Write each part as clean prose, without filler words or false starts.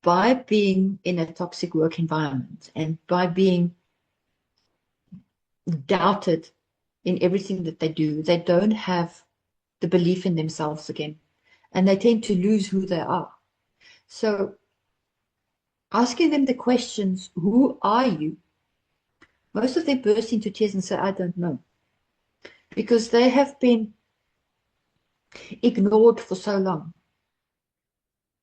by being in a toxic work environment and by being doubted in everything that they do, they don't have the belief in themselves again, and they tend to lose who they are. So asking them the questions, who are you? Most of them burst into tears and say, I don't know, because they have been ignored for so long.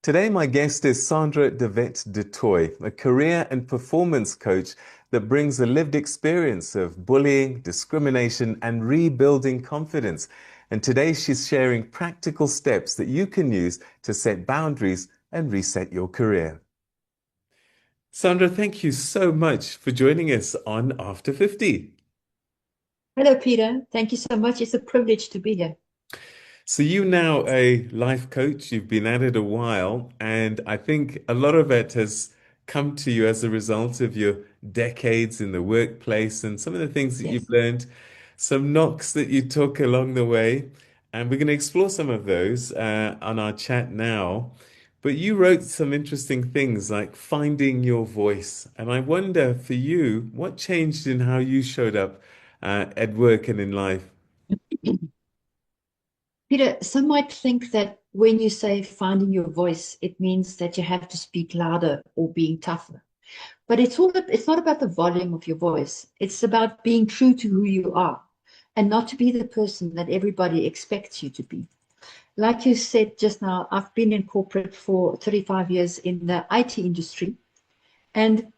Today, my guest is Sandra de Wet-du Toit, a career and performance coach that brings a lived experience of bullying, discrimination, and rebuilding confidence. And today, she's sharing practical steps that you can use to set boundaries and reset your career. Sandra, thank you so much for joining us on After 50. Hello, Peter. Thank you so much. It's a privilege to be here. So you now a life coach, you've been at it a while, and I think a lot of it has come to you as a result of your decades in the workplace and some of the things that you've Yes. learned, some knocks that you took along the way, and we're going to explore some of those on our chat now. But you wrote some interesting things like finding your voice, and I wonder for you, what changed in how you showed up at work and in life? Peter, some might think that when you say finding your voice, it means that you have to speak louder or being tougher. But it's not about the volume of your voice. It's about being true to who you are and not to be the person that everybody expects you to be. Like you said just now, I've been in corporate for 35 years in the IT industry, and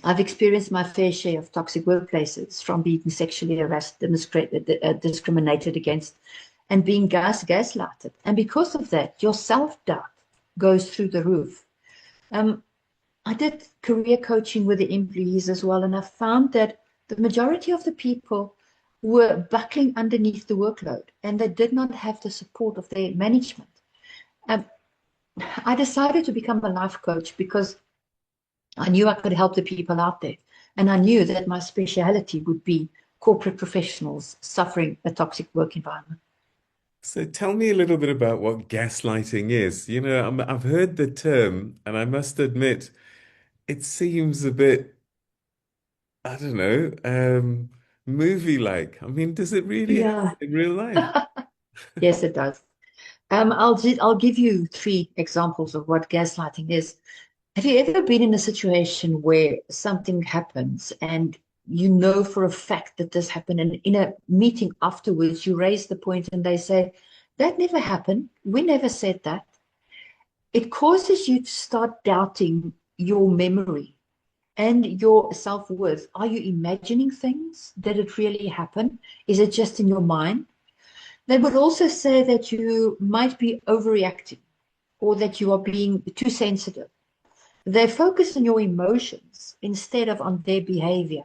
I've experienced my fair share of toxic workplaces, from being sexually harassed, discriminated against, and being gaslighted. And because of that, your self-doubt goes through the roof. Um, I did career coaching with the employees as well, and I found that the majority of the people were buckling underneath the workload, and they did not have the support of their management. Um, I decided to become a life coach because I knew I could help the people out there, and I knew that my speciality would be corporate professionals suffering a toxic work environment. So tell me a little bit about what gaslighting is. You know, I've heard the term, and I must admit, it seems a bit, I don't know, movie-like. I mean, does it really happen Yeah, in real life? yes, it does. I'll give you three examples of what gaslighting is. Have you ever been in a situation where something happens and you know for a fact that this happened, and in a meeting afterwards you raise the point and they say, that never happened. We never said that. It causes you to start doubting your memory and your self-worth. Are you imagining things? Did it really happen? Is it just in your mind? They would also say that you might be overreacting or that you are being too sensitive. They focus on your emotions instead of on their behavior.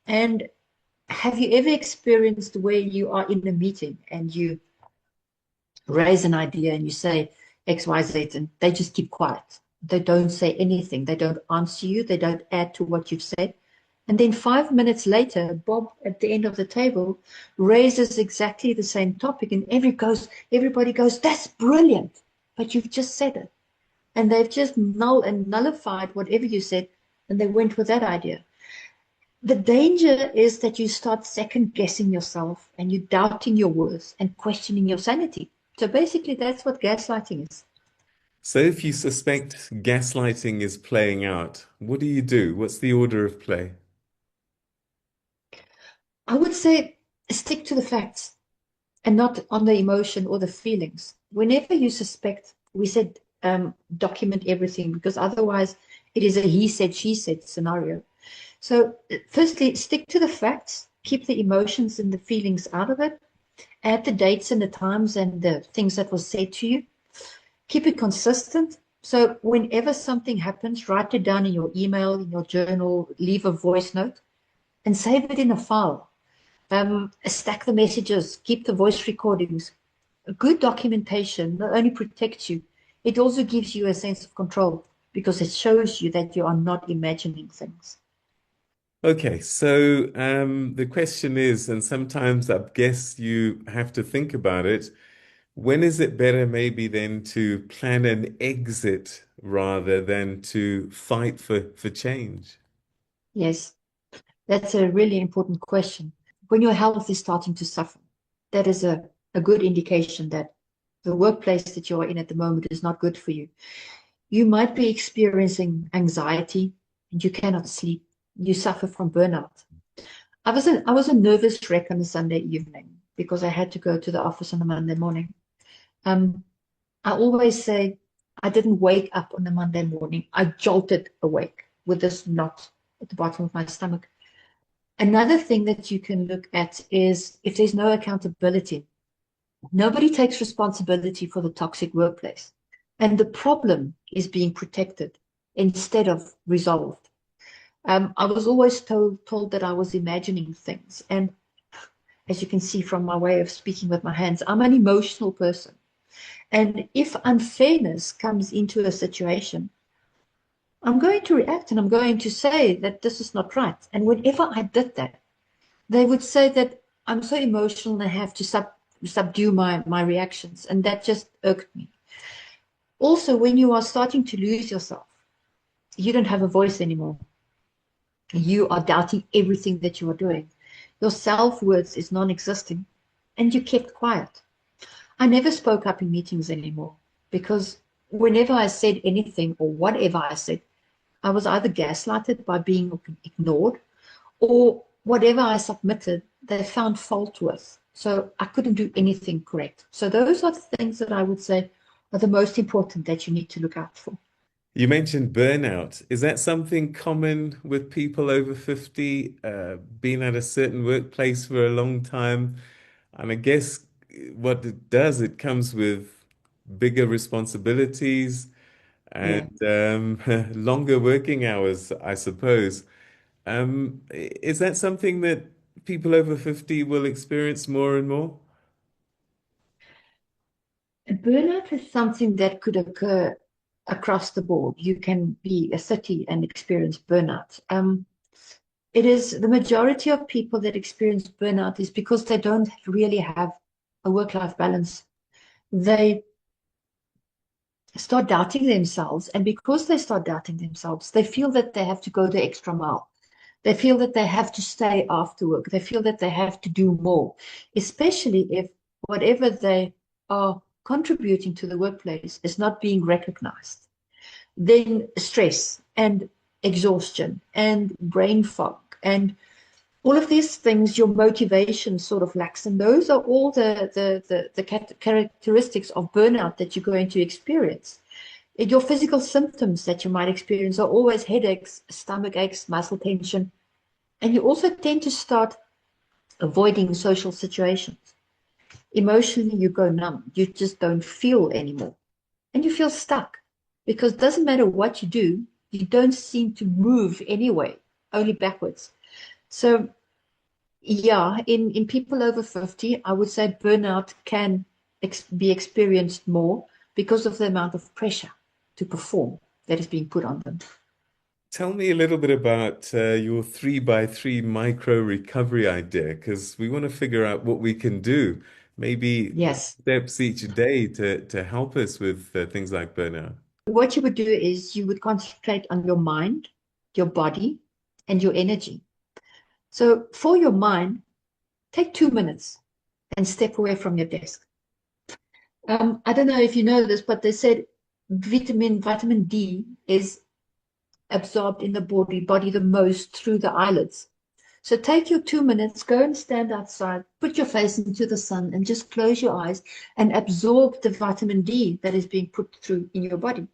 And have you ever experienced where you are in a meeting and you raise an idea and you say XYZ and they just keep quiet? They don't say anything. They don't answer you. They don't add to what you've said. And then 5 minutes later, Bob at the end of the table raises exactly the same topic, and everybody goes, that's brilliant. But you've just said it. And they've just nullified whatever you said, and they went with that idea. The danger is that you start second guessing yourself and you doubting your worth and questioning your sanity. So basically, that's what gaslighting is. So if you suspect gaslighting is playing out, what do you do? What's the order of play? I would say stick to the facts and not on the emotion or the feelings. Whenever you suspect, we said document everything, because otherwise it is a he said, she said scenario. So, firstly, stick to the facts, keep the emotions and the feelings out of it, add the dates and the times and the things that was said to you, keep it consistent. So, whenever something happens, write it down in your email, in your journal, leave a voice note, and save it in a file. Stack the messages, keep the voice recordings. A good documentation not only protects you, it also gives you a sense of control because it shows you that you are not imagining things. Okay, so the question is, and sometimes I guess you have to think about it, When is it better maybe then to plan an exit rather than to fight for change? Yes, that's a really important question. When your health is starting to suffer, that is a good indication that the workplace that you're in at the moment is not good for you. You might be experiencing anxiety and you cannot sleep. You suffer from burnout. I was a nervous wreck on a Sunday evening because I had to go to the office on a Monday morning. Um, I always say I didn't wake up on a Monday morning. I jolted awake with this knot at the bottom of my stomach. Another thing that you can look at is if there's no accountability. Nobody takes responsibility for the toxic workplace. And the problem is being protected instead of resolved. I was always told that I was imagining things. And as you can see from my way of speaking with my hands, I'm an emotional person. And if unfairness comes into a situation, I'm going to react and I'm going to say that this is not right. And whenever I did that, they would say that I'm so emotional and I have to subdue my reactions. And that just irked me. Also, when you are starting to lose yourself, you don't have a voice anymore. You are doubting everything that you are doing. Your self-worth is non-existent and you kept quiet. I never spoke up in meetings anymore because whenever I said anything or whatever I said, I was either gaslighted by being ignored or whatever I submitted, they found fault with. So I couldn't do anything correct. So those are the things that I would say are the most important that you need to look out for. You mentioned burnout. Is that something common with people over 50, being at a certain workplace for a long time? And I guess what it does, it comes with bigger responsibilities Yeah. and longer working hours, I suppose. Is that something that people over 50 will experience more and more? Burnout is something that could occur across the board. You can be a city and experience burnout. It is the majority of people that experience burnout is because they don't really have a work-life balance. They start doubting themselves, and because they start doubting themselves, they feel that they have to go the extra mile. They feel that they have to stay after work. They feel that they have to do more, especially if whatever they are contributing to the workplace is not being recognized. Then stress and exhaustion and brain fog and all of these things, your motivation sort of lacks. And those are all the characteristics of burnout that you're going to experience. Your physical symptoms that you might experience are always headaches, stomach aches, muscle tension. And you also tend to start avoiding social situations. Emotionally, you go numb. You just don't feel anymore. And you feel stuck because it doesn't matter what you do, you don't seem to move anyway, only backwards. So yeah, in people over 50, I would say burnout can be experienced more because of the amount of pressure to perform that is being put on them. Tell me a little bit about your 3 by 3 micro recovery idea, because we want to figure out what we can do, maybe Yes. steps each day to help us with things like burnout. What you would do is you would concentrate on your mind, your body, and your energy. So for your mind, take 2 minutes and step away from your desk. I don't know if you know this, but they said vitamin D is absorbed in the body the most through the eyelids. So take your 2 minutes, go and stand outside, put your face into the sun and just close your eyes and absorb the vitamin D that is being put through in your body.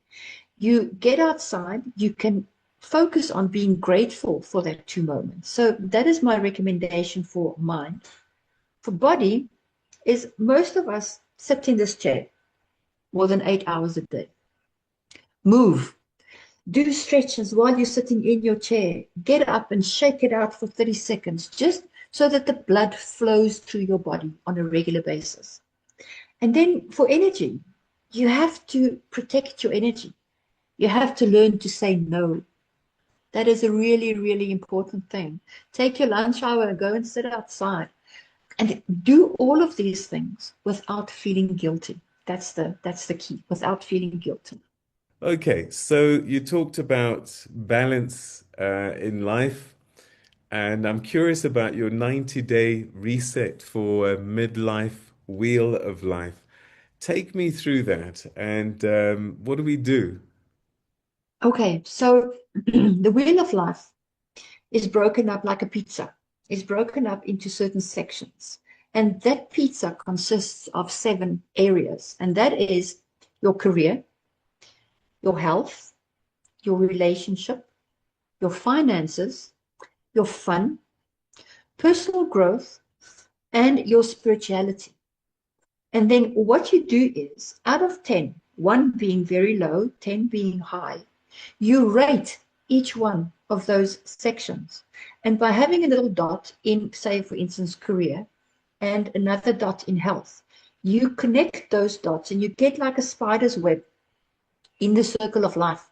You get outside, you can focus on being grateful for that 2 moments. So that is my recommendation for mind. For body is most of us sit in this chair more than 8 hours a day. Move. Do stretches while you're sitting in your chair. Get up and shake it out for 30 seconds, just so that the blood flows through your body on a regular basis. And then for energy, you have to protect your energy. You have to learn to say no. That is a really, really important thing. Take your lunch hour and go and sit outside. And do all of these things without feeling guilty. That's the key, without feeling guilty. Okay, so you talked about balance in life, and I'm curious about your 90-day reset for a midlife wheel of life. Take me through that, and what do we do? Okay, so the wheel of life is broken up like a pizza. It's broken up into certain sections. And that pizza consists of 7 areas. And that is your career, your health, your relationship, your finances, your fun, personal growth, and your spirituality. And then what you do is, out of 10, 1 being very low, 10 being high, you rate each one of those sections. And by having a little dot in, say, for instance, career, and another dot in health, you connect those dots and you get like a spider's web in the circle of life.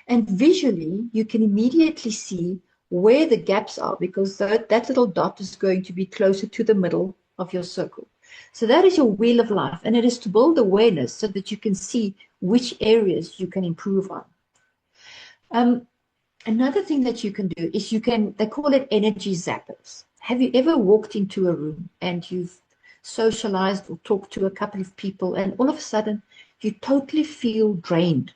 And visually, you can immediately see where the gaps are, because that little dot is going to be closer to the middle of your circle. So that is your wheel of life, and it is to build awareness so that you can see which areas you can improve on. Another thing that you can do is they call it energy zappers. Have you ever walked into a room and you've socialized or talked to a couple of people, and all of a sudden you totally feel drained?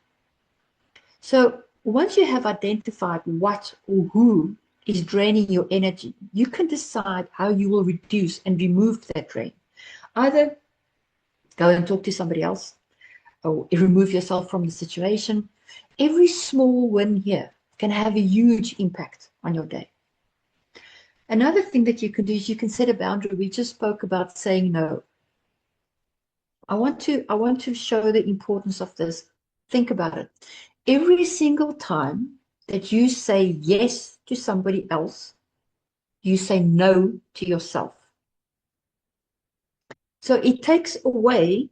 So once you have identified what or who is draining your energy, you can decide how you will reduce and remove that drain. Either go and talk to somebody else or remove yourself from the situation. Every small win here can have a huge impact on your day. Another thing that you can do is you can set a boundary. We just spoke about saying no. I want to show the importance of this. Think about it. Every single time that you say yes to somebody else, you say no to yourself. So it takes away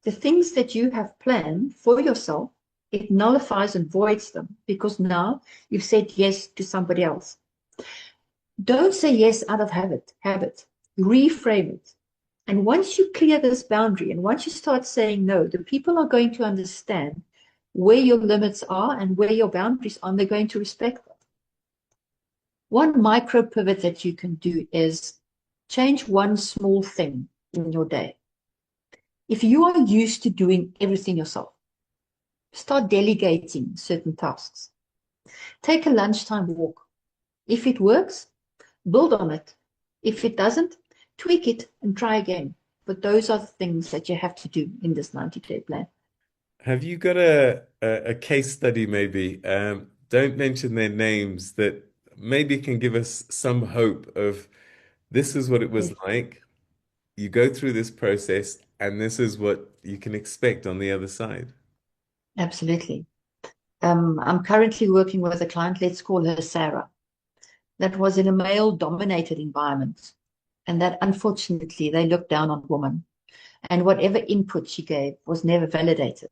the things that you have planned for yourself. It nullifies and voids them, because now you've said yes to somebody else. Don't say yes out of habit. Reframe it. And once you clear this boundary and once you start saying no, the people are going to understand where your limits are and where your boundaries are, and they're going to respect that. One micro pivot that you can do is change one small thing in your day. If you are used to doing everything yourself, start delegating certain tasks. Take a lunchtime walk. If it works, build on it. If it doesn't, tweak it and try again. But those are the things that you have to do in this 90-day plan. Have you got a case study maybe? Don't mention their names, that maybe can give us some hope of this is what it was Yes, like. You go through this process, and this is what you can expect on the other side. absolutely. I'm currently working with a client, let's call her Sarah, that was in a male-dominated environment. And that unfortunately, they looked down on women. And whatever input she gave was never validated.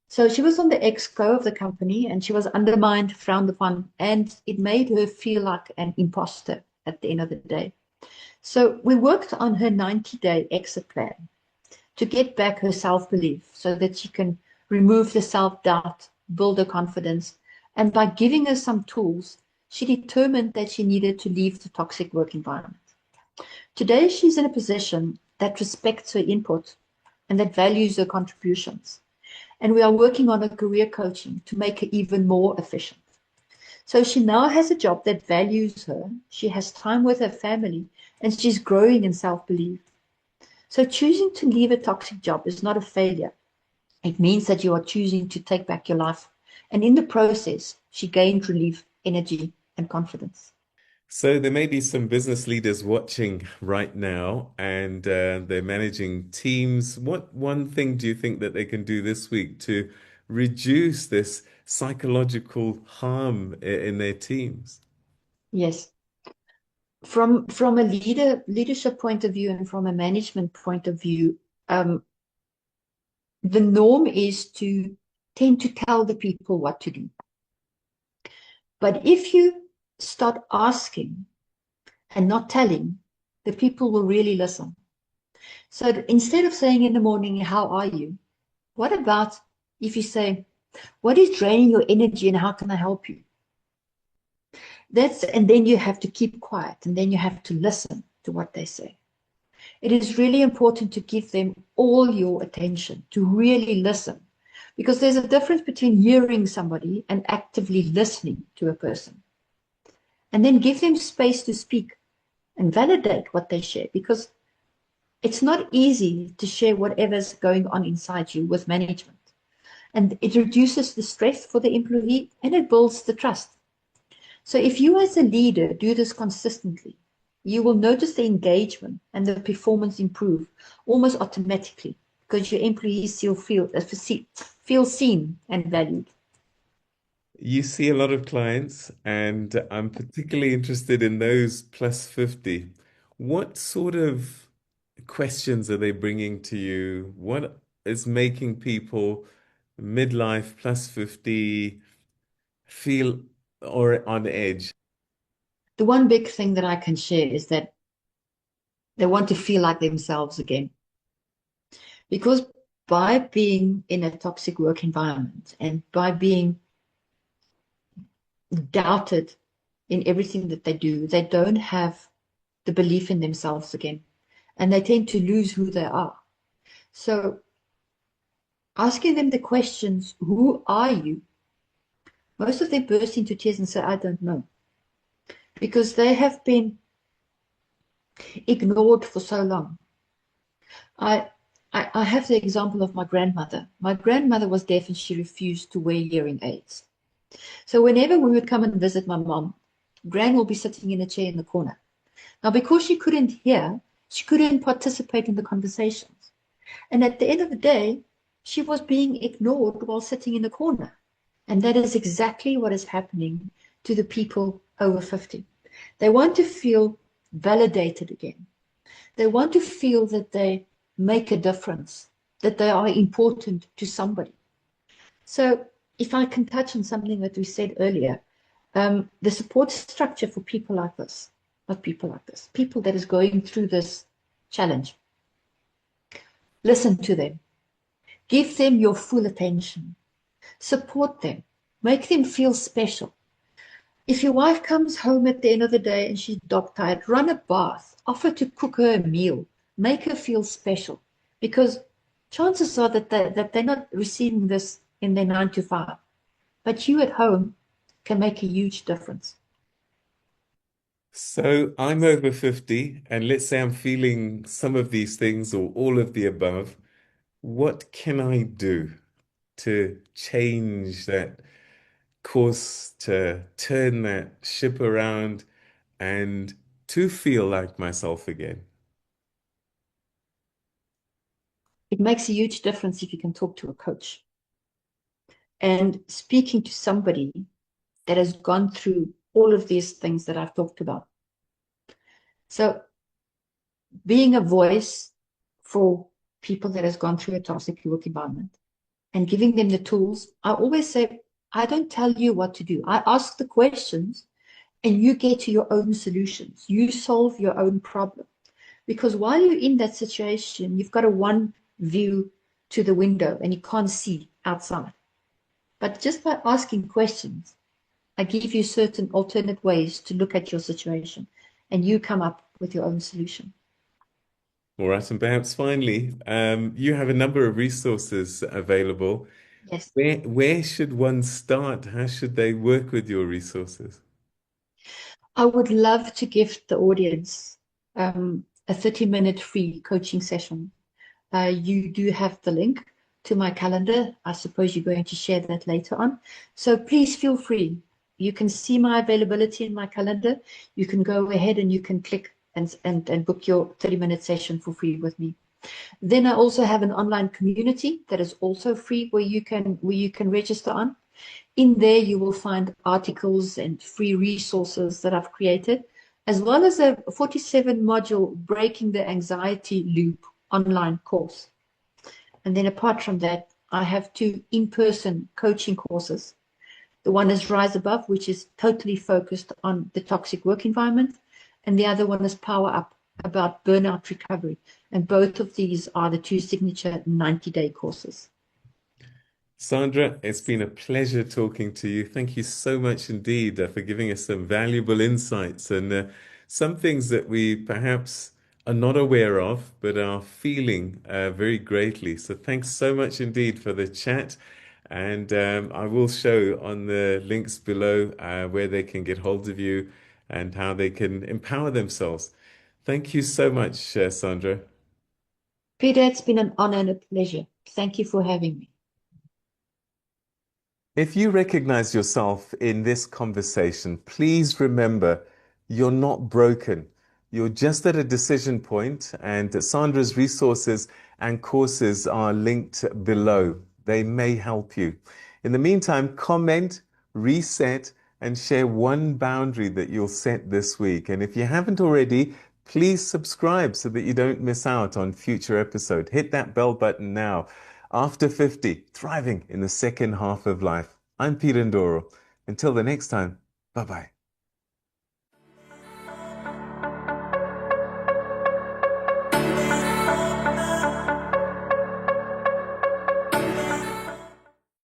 So she was on the exco of the company and she was undermined, frowned upon, and it made her feel like an imposter at the end of the day. So we worked on her 90-day exit plan to get back her self-belief so that she can remove the self-doubt, build her confidence. And by giving her some tools, she determined that she needed to leave the toxic work environment. Today, she's in a position that respects her input and that values her contributions. And we are working on a career coaching to make her even more efficient. So she now has a job that values her. She has time with her family and she's growing in self-belief. So choosing to leave a toxic job is not a failure. It means that you are choosing to take back your life. And in the process, she gained relief, energy, and confidence. So there may be some business leaders watching right now, and they're managing teams. What one thing do you think that they can do this week to reduce this psychological harm in their teams? Yes. From a leadership point of view and from a management point of view, the norm is to tend to tell the people what to do. But if you start asking and not telling, the people will really listen. So instead of saying in the morning, how are you? What about if you say, what is draining your energy and how can I help you? And then you have to keep quiet and then you have to listen to what they say. It is really important to give them all your attention, to really listen, because there's a difference between hearing somebody and actively listening to a person. And then give them space to speak and validate what they share, because it's not easy to share whatever's going on inside you with management. And it reduces the stress for the employee and it builds the trust. So if you as a leader do this consistently, you will notice the engagement and the performance improve almost automatically because your employees feel seen and valued. You see a lot of clients, and I'm particularly interested in those plus 50. What sort of questions are they bringing to you? What is making people midlife plus 50 feel or on edge? The one big thing that I can share is that they want to feel like themselves again. Because by being in a toxic work environment and by being doubted in everything that they do, they don't have the belief in themselves again. And they tend to lose who they are. So asking them the questions, who are you? Most of them burst into tears and say, I don't know. Because they have been ignored for so long. I have the example of my grandmother. My grandmother was deaf and she refused to wear hearing aids. So whenever we would come and visit my mom, Gran will be sitting in a chair in the corner. Now, because she couldn't hear, she couldn't participate in the conversations. And at the end of the day, she was being ignored while sitting in the corner. And that is exactly what is happening to the people over 50. They want to feel validated again. They want to feel that they make a difference, that they are important to somebody. So if I can touch on something that we said earlier, the support structure for people like this, not people like this, people that is going through this challenge, listen to them, give them your full attention, support them, make them feel special. If your wife comes home at the end of the day and she's dog-tired, run a bath, offer to cook her a meal, make her feel special, because chances are that they're not receiving this in their 9 to 5. But you at home can make a huge difference. So I'm over 50, and let's say I'm feeling some of these things or all of the above. What can I do to change that course, to turn that ship around and to feel like myself again? It makes a huge difference if you can talk to a coach. And speaking to somebody that has gone through all of these things that I've talked about. So being a voice for people that has gone through a toxic work environment and giving them the tools. I always say, I don't tell you what to do. I ask the questions and you get to your own solutions. You solve your own problem. Because while you're in that situation, you've got a one view to the window and you can't see outside. But just by asking questions, I give you certain alternate ways to look at your situation and you come up with your own solution. All right, and perhaps finally, you have a number of resources available. Yes. Where should one start? How should they work with your resources? I would love to give the audience a 30-minute free coaching session. You do have the link to my calendar. I suppose you're going to share that later on. So please feel free. You can see my availability in my calendar. You can go ahead and you can click and book your 30-minute session for free with me. Then I also have an online community that is also free where you can register on. In there, you will find articles and free resources that I've created, as well as a 47-module Breaking the Anxiety Loop online course. And then apart from that, I have 2 in-person coaching courses. The one is Rise Above, which is totally focused on the toxic work environment, and the other one is Power Up, about burnout recovery. And both of these are the two signature 90-day courses. Sandra, it's been a pleasure talking to you. Thank you so much indeed for giving us some valuable insights and some things that we perhaps are not aware of, but are feeling very greatly. So thanks so much indeed for the chat. And I will show on the links below where they can get hold of you and how they can empower themselves. Thank you so much, Sandra. Peter, it's been an honor and a pleasure. Thank you for having me. If you recognize yourself in this conversation, please remember you're not broken. You're just at a decision point, and Sandra's resources and courses are linked below. They may help you. In the meantime, comment, reset, and share one boundary that you'll set this week. And if you haven't already, please subscribe so that you don't miss out on future episodes. Hit that bell button now. After 50, thriving in the second half of life. I'm Peter Ndoro. Until the next time, bye-bye.